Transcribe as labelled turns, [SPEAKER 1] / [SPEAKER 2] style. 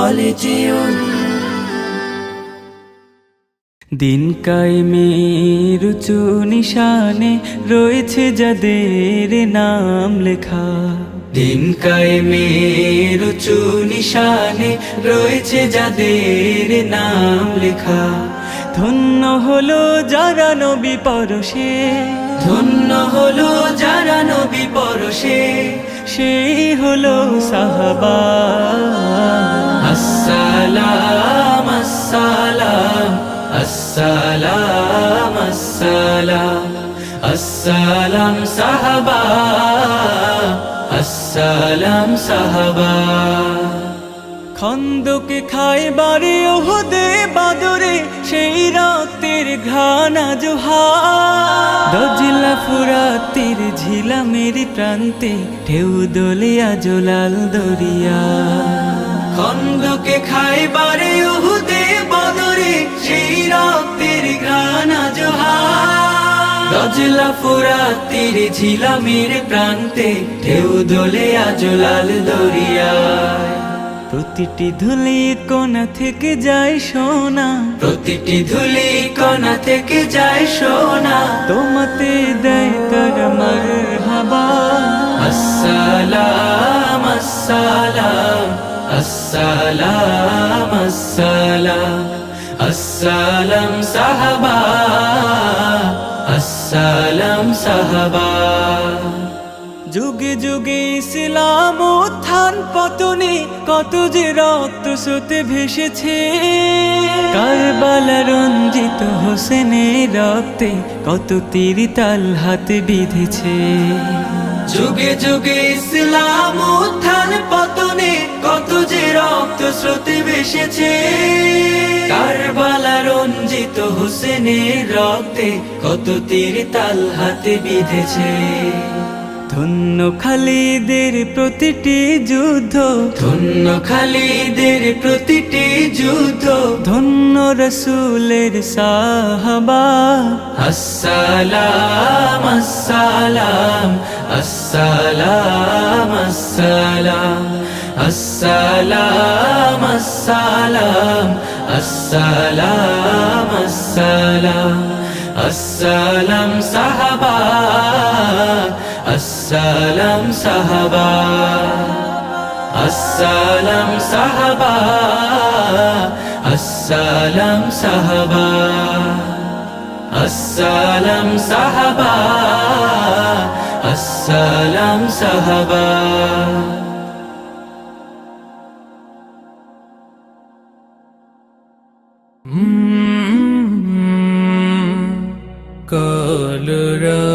[SPEAKER 1] কলেজিয়ম।
[SPEAKER 2] দিন কায়েমের উঁচু নিশানে রয়েছে যাদের নাম লেখা,
[SPEAKER 1] দিন কায়েমের উঁচু নিশানে রয়েছে যাদের নাম লেখা।
[SPEAKER 2] ধন্য হলো যারা নবী পরশে,
[SPEAKER 1] ধন্য হলো যারা নবী পরশে,
[SPEAKER 2] সেই হলো সাহাবা।
[SPEAKER 1] আসসালাম আসসালাম আসসালাম আসসালাম আসসালাম সাহাবা, আসসালাম সাহাবা।
[SPEAKER 2] খন্দকে খায়বারে ওহুদে বাদরে সেই রক্তের ঘ্রাণ জোহা, দজলা ফুরাতের ঝিলামের প্রান্তে ঢেউ দোলে আজ লাল দরিয়া।
[SPEAKER 1] খন্দকে খায়বারে ওহুদে বাদরে সেই রক্তের ঘ্রাণ জোহা, দজলা ফুরাতের ঝিলামের প্রান্তে ঢেউ দোলে আজ লাল দরিয়া।
[SPEAKER 2] প্রতিটি ধুলি কোণা থেকে যায় সোনা,
[SPEAKER 1] প্রতিটি ধুলি কণা থেকে যায় সোনা,
[SPEAKER 2] তোমাতে দেয় তার মারহাবা।
[SPEAKER 1] আসসালাম আসসালাম আসসালাম আসসালাম আসসালাম সাহাবা, আসসালাম সাহাবা।
[SPEAKER 2] যুগে যুগে ইসলাম উত্থান পতনে কত যে রক্ত স্রোতে ভেসেছে, কারবালা রঞ্জিত হোসেনের রক্তে কত তীর তাল হাতে বিঁধেছে।
[SPEAKER 1] যুগে যুগে ইসলাম উত্থান পতনে কত যে রক্ত স্রোতে ভেসেছে, কারবালা রঞ্জিত হোসেনের রক্তে কত তীর তাল হাতে বিঁধেছে।
[SPEAKER 2] ধন্য খালিদের প্রতিটি যুদ্ধ,
[SPEAKER 1] ধন্য খালিদের প্রতিটি যুদ্ধ,
[SPEAKER 2] ধন্য রসুলের সাহাবা।
[SPEAKER 1] আসসালাম আসসালাম আসসালাম আসসালাম আসসালাম আসসালাম আসসালাম আসসালাম আসসালাম সাহাবা, আসসালাম সাহাবা, আসসালাম সাহাবা, আসসালাম সাহাবা, আসসালাম সাহাবা, আসসালাম সাহাবা।
[SPEAKER 2] কলরা